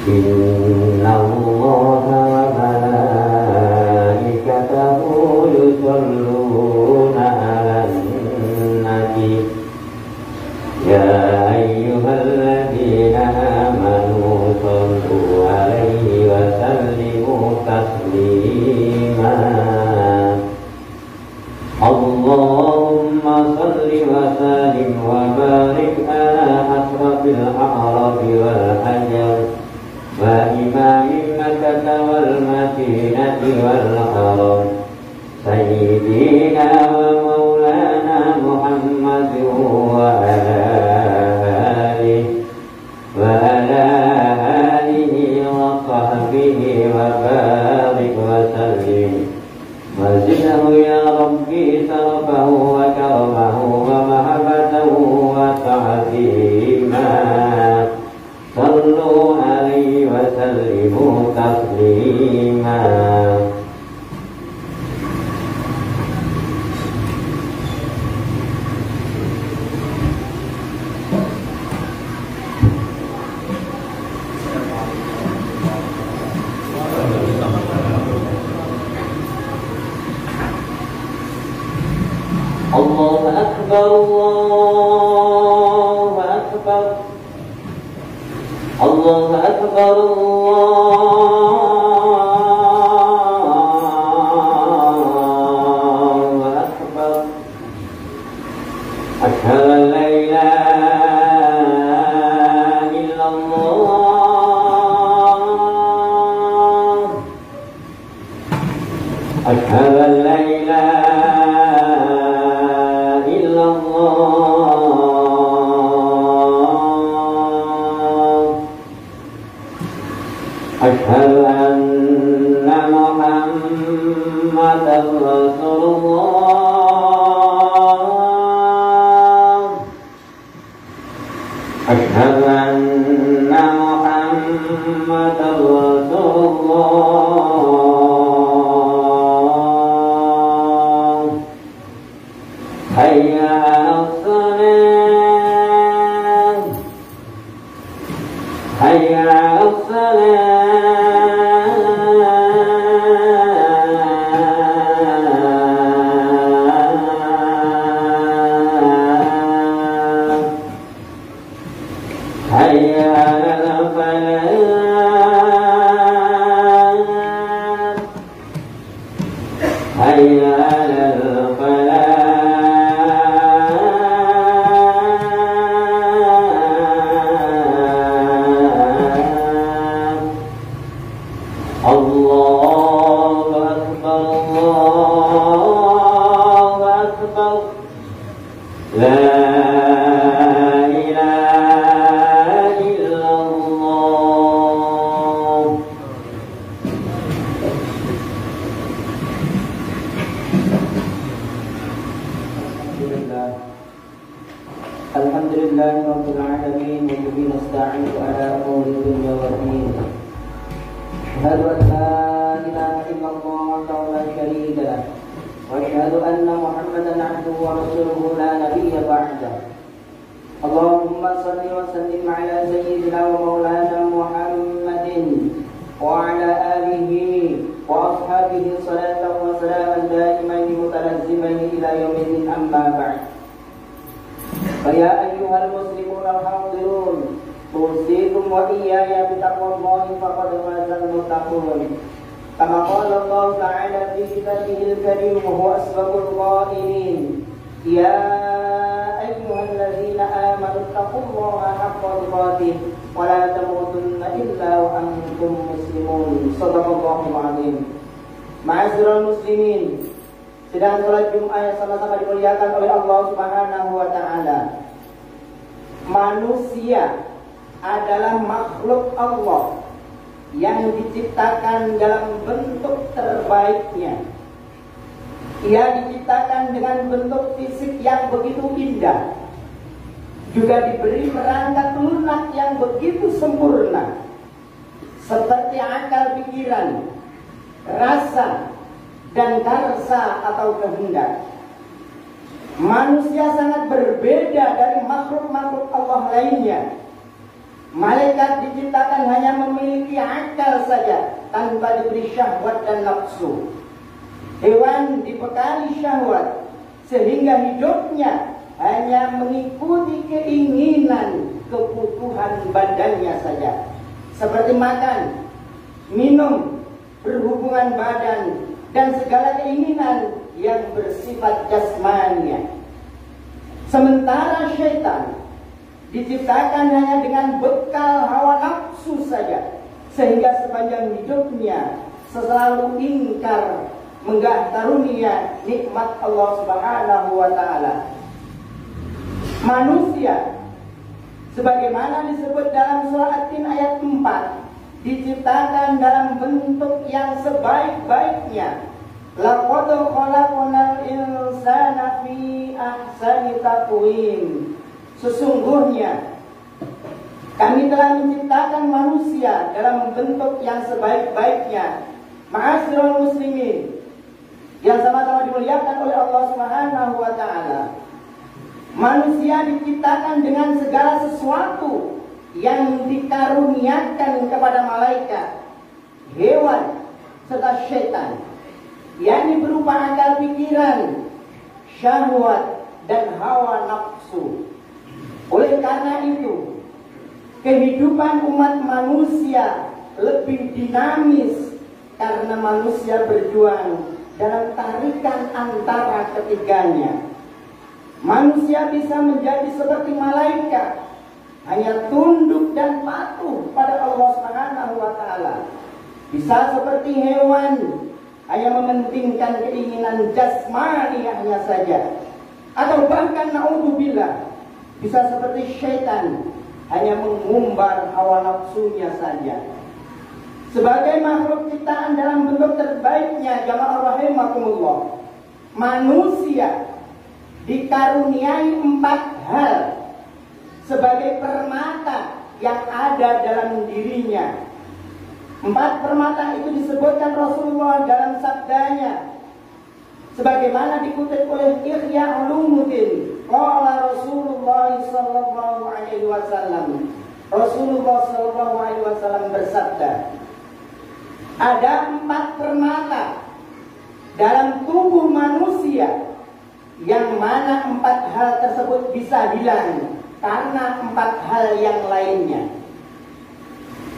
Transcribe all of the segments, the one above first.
Innallaha wa malaikatahu yusholluna 'alan nabi ya ayyuhalladzina amanu shollu 'alaihi wa sallimu taslima. Allahumma shalli wa sallim wa barik ala asrafil a'rabi wal hajar wa imamil Makkah wal Madinati wal haram sayyidina wa maulana Muhammad wa ala alihi wa sahbihi wa barik wa sallim وزده يا ربي شرفه وكرمه ومحبته وتعظيما صلوا عليه وسلموا تسليما. Allahu Akbar, Allahu Akbar, Allahu Akbar, Allahu Akbar. Asyhadu an la ilaha illallah, asyhadu an la ilaha Asyhadu anna Muhammadan Rasulullah. Asyhadu anna Muhammadan Rasulullah. Hayya 'alas salat, hayya 'alas salat. Ma'asyiral muslimin, sedang sholat Jumat yang sama-sama dimuliakan oleh Allah Subhanahu wa taala. Manusia adalah makhluk Allah yang diciptakan dalam bentuk terbaiknya. Ia diciptakan dengan bentuk fisik yang begitu indah, juga diberi perangkat lunak yang begitu sempurna, seperti akal pikiran, rasa, dan karsa atau kehendak. Manusia sangat berbeda dari makhluk-makhluk Allah lainnya. Malaikat diciptakan hanya memiliki akal saja, tanpa diberi syahwat dan nafsu. Hewan dibekali syahwat, sehingga hidupnya hanya mengikuti keinginan, kebutuhan badannya saja. Seperti makan, minum, berhubungan badan, dan segala keinginan yang bersifat jasmania. Sementara syaitan diciptakan hanya dengan bekal hawa nafsu saja, sehingga sepanjang hidupnya selalu ingkar menggah karunia nikmat Allah Subhanahu wa taala. Manusia sebagaimana disebut dalam surah At-Tin ayat 4, diciptakan dalam bentuk yang sebaik-baiknya. Laqad khalaqnal insana fi ahsani taqwim. Sesungguhnya kami telah menciptakan manusia dalam bentuk yang sebaik-baiknya. Ma'asyiral muslimin yang sama-sama dimuliakan oleh Allah Subhanahu wa taala. Manusia diciptakan dengan segala sesuatu yang dikaruniakan kepada malaikat, hewan, serta syaitan, yakni berupa akal pikiran, syahwat, dan hawa nafsu. Oleh karena itu, kehidupan umat manusia lebih dinamis karena manusia berjuang dalam tarikan antara ketiganya. Manusia bisa menjadi seperti malaikat, hanya tunduk dan patuh pada Allah Subhanahu wa taala. Bisa seperti hewan, hanya mementingkan keinginan jasmaniahnya saja. Atau bahkan naudzubillah, bisa seperti syaitan, hanya mengumbar hawa nafsunya saja. Sebagai makhluk ciptaan dalam bentuk terbaiknya, jamaah rahimakumullah, manusia dikaruniai 4 hal sebagai permata yang ada dalam dirinya. 4 permata itu disebutkan Rasulullah dalam sabdanya, sebagaimana dikutip oleh Ihya Ulumuddin. Qala Rasulullah sallallahu alaihi wasallam. Rasulullah sallallahu alaihi wasallam bersabda, ada 4 permata dalam tubuh manusia, yang mana 4 hal tersebut bisa hilang karena 4 hal yang lainnya.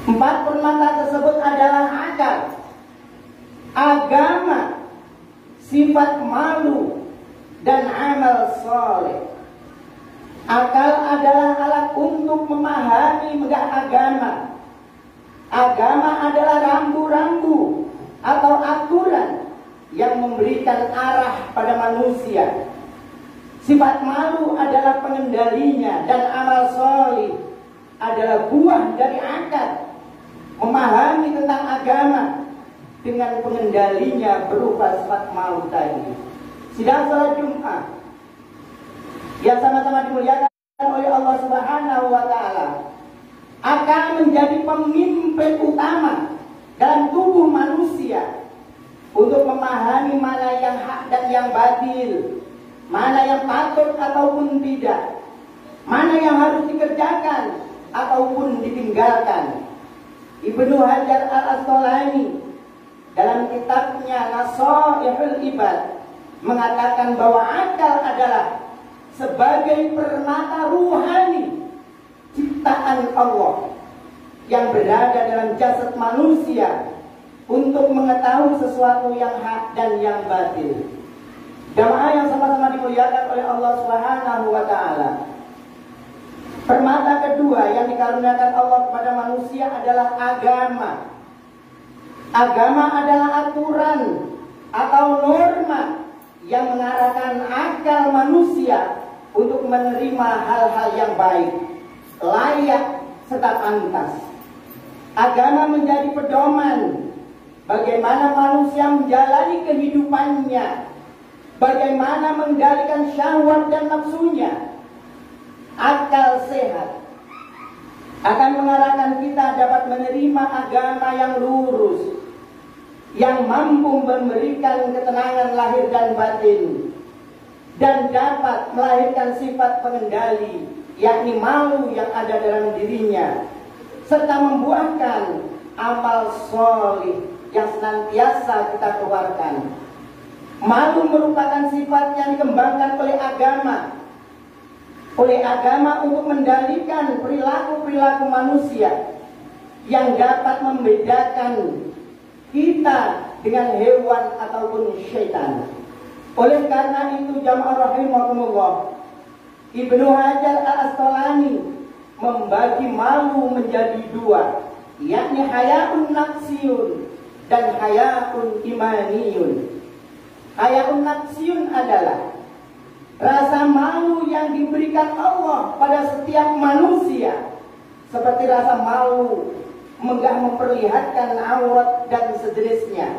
4 permata tersebut adalah akal, agama, sifat malu, dan amal soleh. Akal adalah alat untuk memahami agama. Agama adalah rambu-rambu atau aturan yang memberikan arah pada manusia. Sifat malu adalah pengendalinya, dan amal soleh adalah buah dari akal. Memahami tentang agama dengan pengendalinya berupa sifat malu tadi. Sidang salat Jumat yang sama-sama dimuliakan oleh Allah Subhanahu wa taala akan menjadi pemimpin utama dalam tubuh manusia untuk memahami mana yang hak dan yang batil, mana yang patut ataupun tidak, mana yang harus dikerjakan ataupun ditinggalkan. Ibnu Hajar Al-Asqalani dalam kitabnya Nasaihul Ibad mengatakan bahwa akal adalah sebagai permata ruhani ciptaan Allah yang berada dalam jasad manusia untuk mengetahui sesuatu yang hak dan yang batil. Jamaah yang sama-sama dimuliakan oleh Allah Subhanahu wa taala. Permata kedua yang dikaruniakan Allah kepada manusia adalah agama. Agama adalah aturan atau norma yang mengarahkan akal manusia untuk menerima hal-hal yang baik, layak, serta pantas. Agama menjadi pedoman bagaimana manusia menjalani kehidupannya, bagaimana mengendalikan syahwat dan nafsunya. Akal sehat akan mengarahkan kita dapat menerima agama yang lurus, yang mampu memberikan ketenangan lahir dan batin, dan dapat melahirkan sifat pengendali, yakni malu yang ada dalam dirinya, serta membuahkan amal solih yang senantiasa kita keluarkan. Malu merupakan sifat yang dikembangkan oleh agama. Oleh agama untuk mendalikan perilaku-perilaku manusia yang dapat membedakan kita dengan hewan ataupun syaitan. Oleh karena itu jamaah rahimakumullah, Ibnu Hajar al-Asqalani membagi malu menjadi dua, yakni hayaun nafsiyun dan hayaun imaniyun. Hayaun nafsiyun adalah rasa malu yang diberikan Allah pada setiap manusia, seperti rasa malu memperlihatkan aurat dan sejenisnya.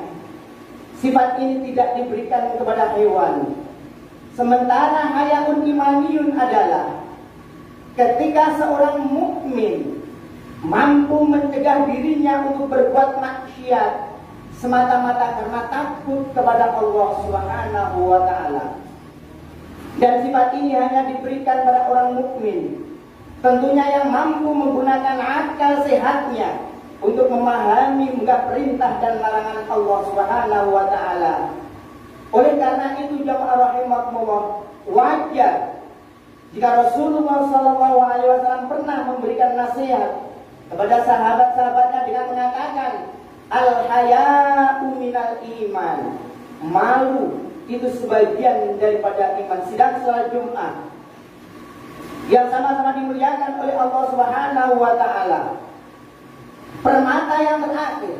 Sifat ini tidak diberikan kepada hewan. Sementara hayaun imaniyun adalah ketika seorang mukmin mampu mencegah dirinya untuk berbuat maksiat semata-mata karena takut kepada Allah Subhanahu wa Ta'ala. Dan sifat ini hanya diberikan pada orang mukmin, tentunya yang mampu menggunakan akal sehatnya untuk memahami perintah dan larangan Allah Subhanahu wa Ta'ala. Oleh karena itu jamaah rahimakumullah, wajar jika Rasulullah SAW pernah memberikan nasihat kepada sahabat-sahabatnya dengan mengatakan, al-haya'u minal iman. Malu itu sebagian daripada iman. Sidang salat Jumat yang sama-sama dimuliakan oleh Allah Subhanahu wa Ta'ala. Permata yang terakhir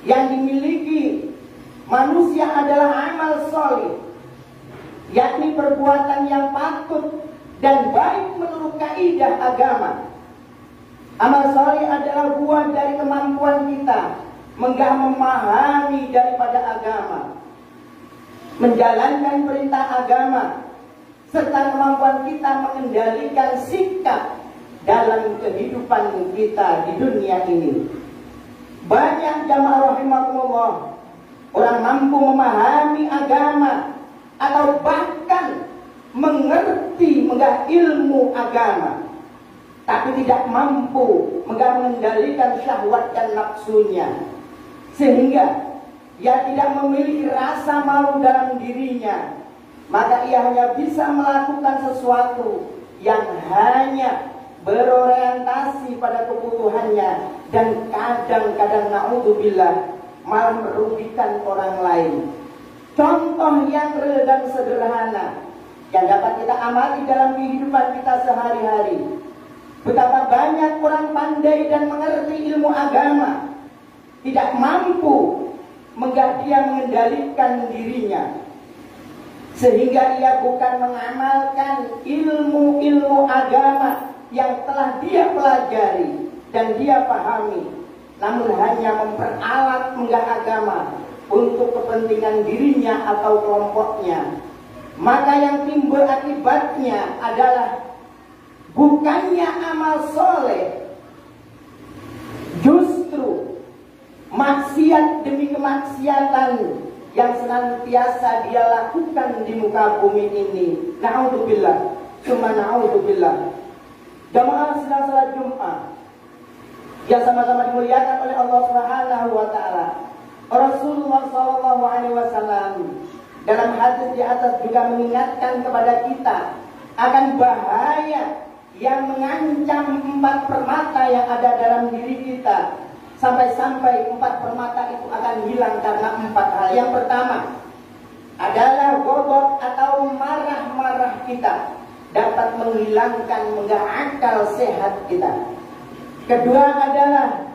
yang dimiliki manusia adalah amal solih, yakni perbuatan yang patut dan baik menurut kaidah agama. Amal soleh adalah buah dari kemampuan kita memahami daripada agama, menjalankan perintah agama, serta kemampuan kita mengendalikan sikap dalam kehidupan kita di dunia ini. Banyak jamaah rahimakumullah orang mampu memahami agama atau bahkan mengerti ilmu agama, tapi tidak mampu mengendalikan syahwat dan nafsunya, sehingga ia tidak memiliki rasa malu dalam dirinya. Maka ia hanya bisa melakukan sesuatu yang hanya berorientasi pada kebutuhannya, dan kadang-kadang naudzubillah malah merugikan orang lain. Contoh yang real dan sederhana yang dapat kita amati dalam kehidupan kita sehari-hari, betapa banyak orang pandai dan mengerti ilmu agama tidak mampu dia mengendalikan dirinya, sehingga ia bukan mengamalkan ilmu-ilmu agama yang telah dia pelajari dan dia pahami, namun hanya memperalat agama untuk kepentingan dirinya atau kelompoknya. Maka yang timbul akibatnya adalah bukannya amal soleh, justru maksiat demi kemaksiatan yang senantiasa dia lakukan di muka bumi ini. Na'udzubillah, cuma na'udzubillah. Jamaah sedang salat Jumat yang sama-sama dimuliakan oleh Allah Subhanahu wa Ta'ala. Rasulullah SAW dalam hadis di atas juga mengingatkan kepada kita akan bahaya yang mengancam 4 permata yang ada dalam diri kita, sampai-sampai 4 permata itu akan hilang karena 4 hal. Yang pertama adalah ghadab atau marah-marah kita dapat menghilangkan akal sehat kita. Kedua adalah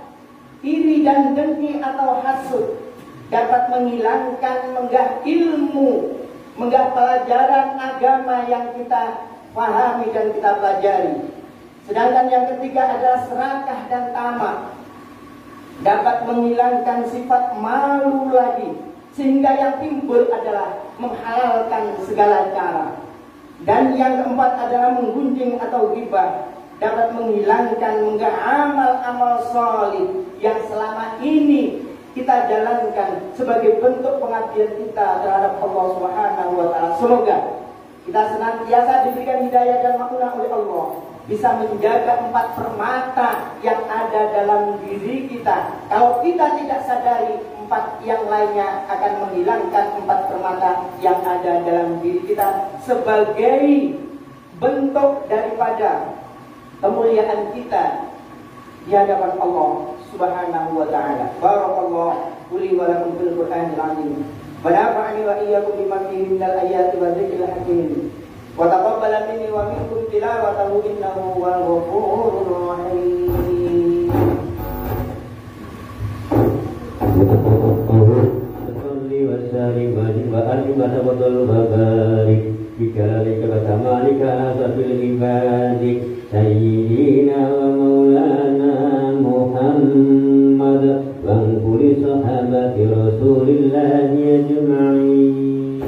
iri dan dengki atau hasud, dapat menghilangkan ilmu, pelajaran agama yang kita pahami dan kita pelajari. Sedangkan yang ketiga adalah serakah dan tamak, dapat menghilangkan sifat malu lagi, sehingga yang timbul adalah menghalalkan segala cara. Dan yang keempat adalah menggunjing atau ghibah, dapat menghilangkan amal-amal solih yang selama ini kita jalankan sebagai bentuk pengabdian kita terhadap Allah Subhanahu wa Ta'ala. Semoga kita senantiasa diberikan hidayah dan makna oleh Allah bisa menjaga 4 permata yang ada dalam diri kita. Kalau kita tidak sadari, 4 yang lainnya akan menghilangkan 4 permata yang ada dalam diri kita sebagai bentuk daripada kemuliaan kita di hadapan Allah Subhanahu wa taala. Barakallahu li wa lakum fil Qur'anil azim. Wa nafa'ani wa iyyakum bima fihi minal ayati wa dzikril hakim. Wa taqabbal minni wa minkum tilawatahu innahu huwal ghafurur rahim. Salli wa sallim wa arjum wa tabaddal wa barik bi kalalika wa kamalika ala sabil ibadik sayyidina wa maulana Muhammad wa kulli sahabati Rasulillahi ajma'in.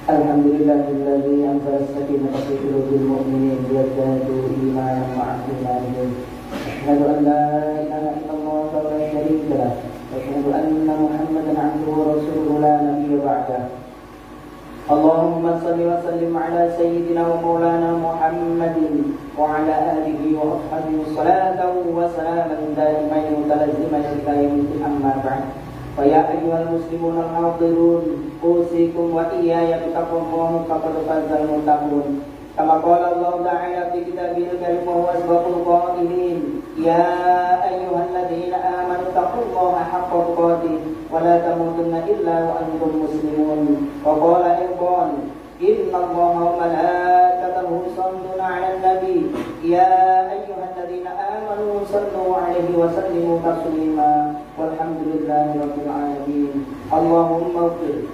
Alhamdulillahilladzi anzala as-sakinata fi qulubil mu'minin liyazdadu imanan ma'a imanihim. Asyhadu an la ilaha illallah wa la syarika lah. Asyhadu anna Muhammadan 'abduhu wa rasuluhu la nabiyya ba'dah. Allahumma shalli wa sallim ala sayyidina wa maulana Muhammadin wa ala alihi wa ashabihi salatan wa salaman daiman mutalazziman ila yaumil amma ba'd. Faya ayyuhal muslimun al-hadirun usikum wa iyaya bitaqwallahi faqad fazal muttaqun. Kama qala Allah ta'ala fi kitabil karim wa huwa asbaqul qailin ya ayyuhalladzina amanu taqullaha haqqa tuqatih wa la tamutunna illa wa antum muslimun. Wa qala aidan inna Allaha wa malaikatahu yusalluna 'alan nabi ya ayyuhalladzina amanu sallu 'alaihi wa sallimu taslima. Walhamdulillahi rabbil alamin. Allahumma ighfir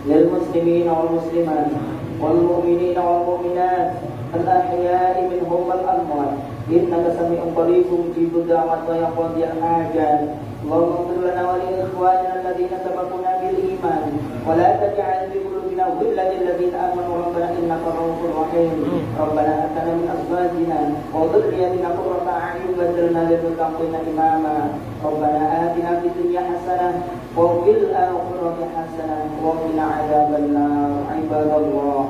lil muslimina wal muslimat wal mu'minina wal mu'minat al ahya'i minhum wal amwat innaka sami'un qaribun mujibud da'wat wa yaqdi al hajat. Allahumma ighfir lana wa li ikhwanina alladhina sabaquna bil iman wa la taj'al fi qulubina ghillan lil ladzina amanu rabbana innaka ra'ufur rahim. Rabbana atina min azwajina wa dhurriyyatina qurrata a'yun waj'alna lil muttaqina imama. Rabbana atina fid dunya hasanah wa fil akhirati hasanah wa qina adzaban nar. Ibadallah,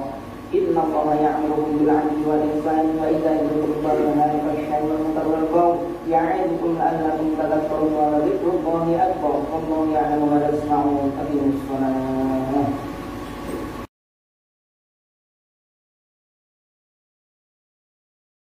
inna Allaha ya'muru bil 'adli wal ihsani wa ita'i dzil qurba wa yanha 'anil fahsya'i wal munkari wal baghi ya'idukum la'allakum tadhakkarun wa dhikrullahi akbar. Wallahu ya'lamu ma tasna'un. Aqimus shalah.